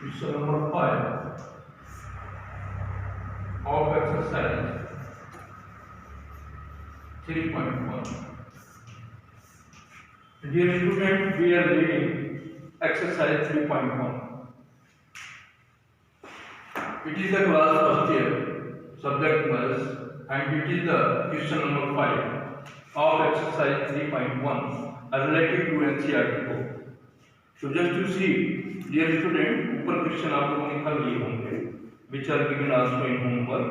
Question number 5 of exercise 3.1. Dear student, we are reading exercise 3.1. It is the class first year, subject maths, and it is the question number 5 of exercise 3.1 related to NCERT book. So just to see, dear student, ऊपर question आप लोगों ने कर लिए होंगे, which are given also in homework,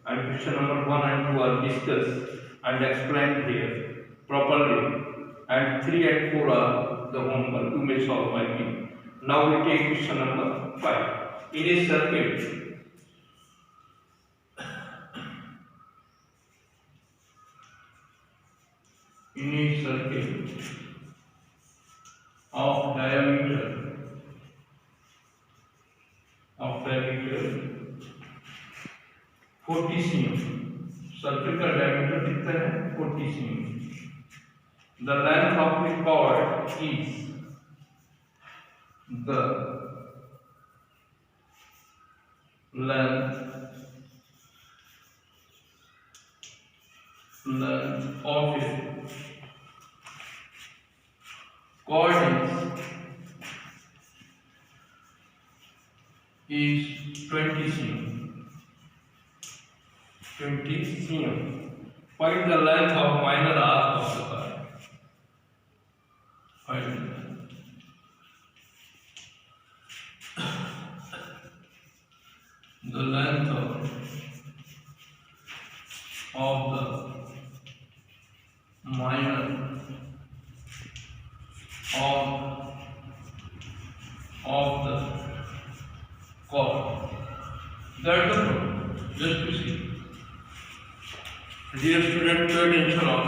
and question number 1 and 2 are discussed and explained here properly, and 3 and 4 are the homework. You may solve by me. Now we take question number 5. In a circuit, of diameter 40 cm, circle का diameter कितना है 40 cm. The length of the cord is the length of a cord is 20 cm. 20 cm. Find the length of minor arc of the cord. Find the length of the minor of the cord. That's the problem. Just to see. Dear student, pay attention on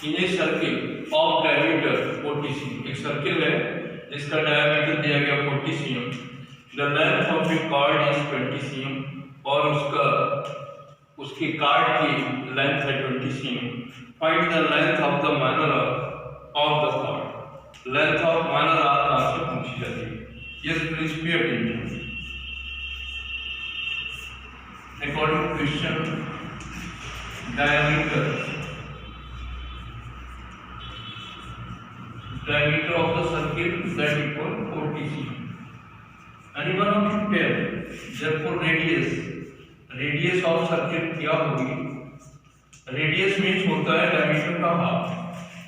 in a circle of diameter 40 cm. एक circle है जिसका diameter दिया गया 40 cm. The length of the cord is 20 cm और उसकी card की length है 20 cm. Find the length of the minor of the cord. Length of minor arc आपसे पूछी जाती है. Yes, please pay attention. According to question, diameter of the circle that equal 40 cm. Anyone of you tell, therefore radius of circle क्या होगी? Radius means होता है diameter का half.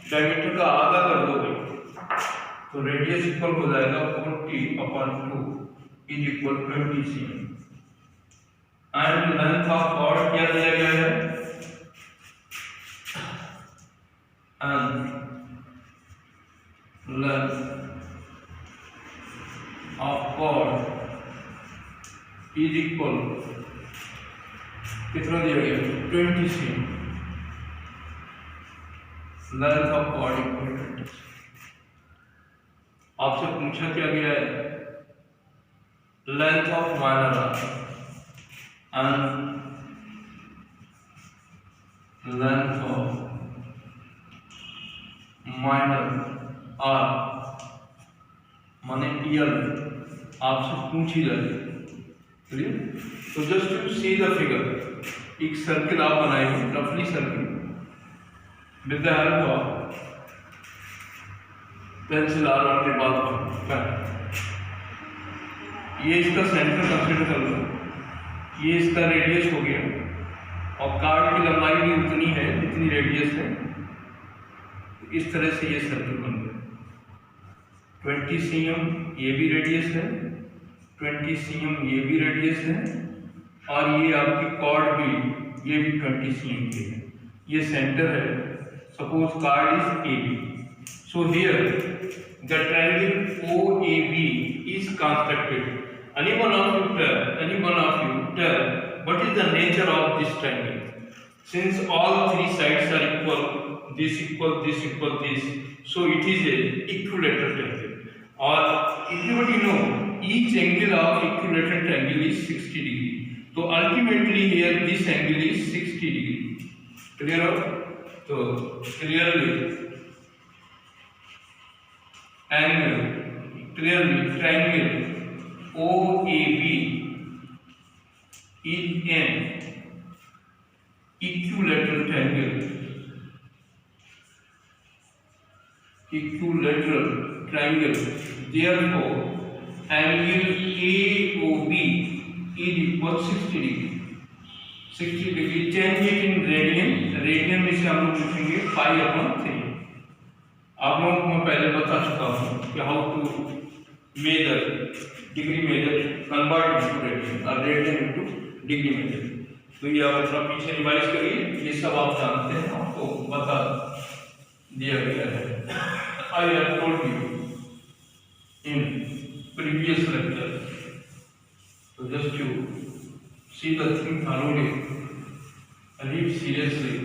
Diameter का आधा कर दोगे तो radius इक्वल हो जाएगा 40/2 is equal 20 cm. And length of cord क्या दिया गया है? And length of cord is equal कितना दिया गया? 20 cm. Length of cord equal 20 cm. आपसे पूछा क्या गया है? Length of minor arc and length of minor arc माने PL आपसे पूछी जाती है. क्लियर? तो just to see the figure, एक सर्किल आप बनाएंगे, रफली circle with the help of pencil R1 के बाद ये इसका सेंटर कंसीडर कर लो. ये इसका रेडियस हो गया और कार्ड की लंबाई भी उतनी है जितनी रेडियस है. इस तरह से ये सर्कल बन गया. 20 cm ये भी रेडियस है, 20 cm ये भी रेडियस है और ये आपकी कॉर्ड भी, ये भी 20 cm की है. ये सेंटर है. Suppose card is AB. So here the triangle OAB is constructed. Anyone of you tell what is the nature of this triangle? Since all three sides are equal, this equal, this equal, this, so it is a equilateral triangle. Or everybody know each angle of equilateral triangle is 60 degree. So ultimately here this angle is 60 degree. Clear? So clearly triangle OAB is an equilateral triangle. Therefore, angle AOB is equal 60 degree. 60 degree. Change it in radian. Radian में से हम लोग लिखेंगे π/3. आप लोगों को मैं पहले बता चुका हूँ कि how to measure degree measure convert into radian और रेडियन इनटू डिग्री मेजर. तो ये आप अपना पीछे रिवाइज करिए, ये सब आप जानते हैं, आपको बता दिया गया है. I have told you in previous lecture. So just you see the thing thoroughly and read seriously.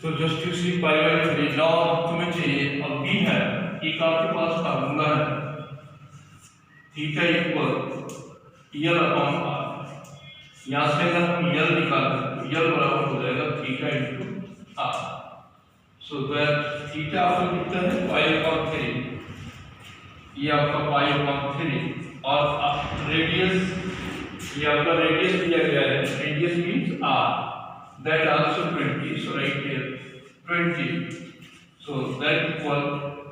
तो जस्ट यू सी π/3 लॉ तुम्हें चाहिए. अब b है, एक आपके पास फार्मूला है थीटा इक्वल L/r. यहाँ से अगर हम L निकालें तो L बराबर हो जाएगा theta into r. So that theta आपको कितना है π/3. ये आपका π/3 और रेडियस, ये आपका रेडियस दिया गया है. Radius means r. That also 20. So right here 20. So that equal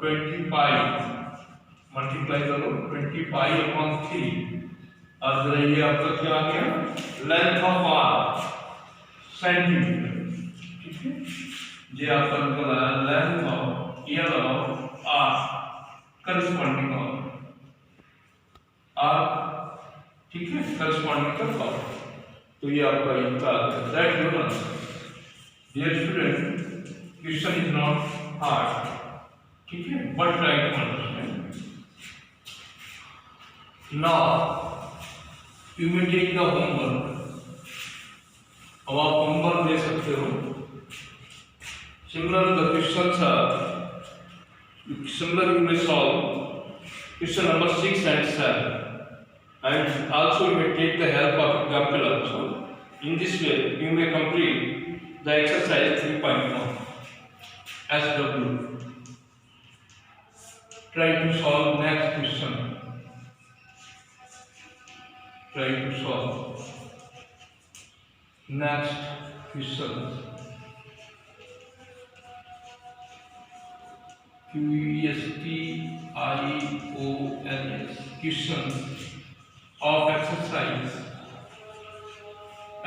20 pi. Multiply करो 20 pi/3. और जरा ये आपका क्या आ गया, लेंथ ऑफ r सेंटीमीटर. ठीक है, ये आपका निकल आया length of L/r corresponding of r. ठीक है, करस्पॉन्डिंग का पावर. तो ये आपका इनका that your answer. Dear student, question is not hard. ठीक है, but try to understand. Now you may take the homework. अब आप होमवर्क ले सकते हो. Similar the questions are similar. You may solve question number 6 and 7. And also you may take the help of example also. In this way you may complete the exercise 3.1 SW. Try to solve next question. Try to solve next question. QESTIONS question of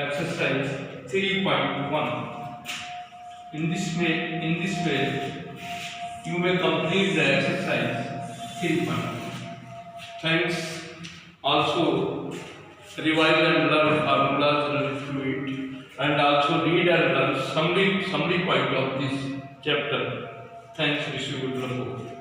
exercise 3.1. In this way you may complete the exercise 3.1. Thanks. Also revise and learn formulas related to it, and also read and learn summary point of this chapter. Thanks. Wish you good luck.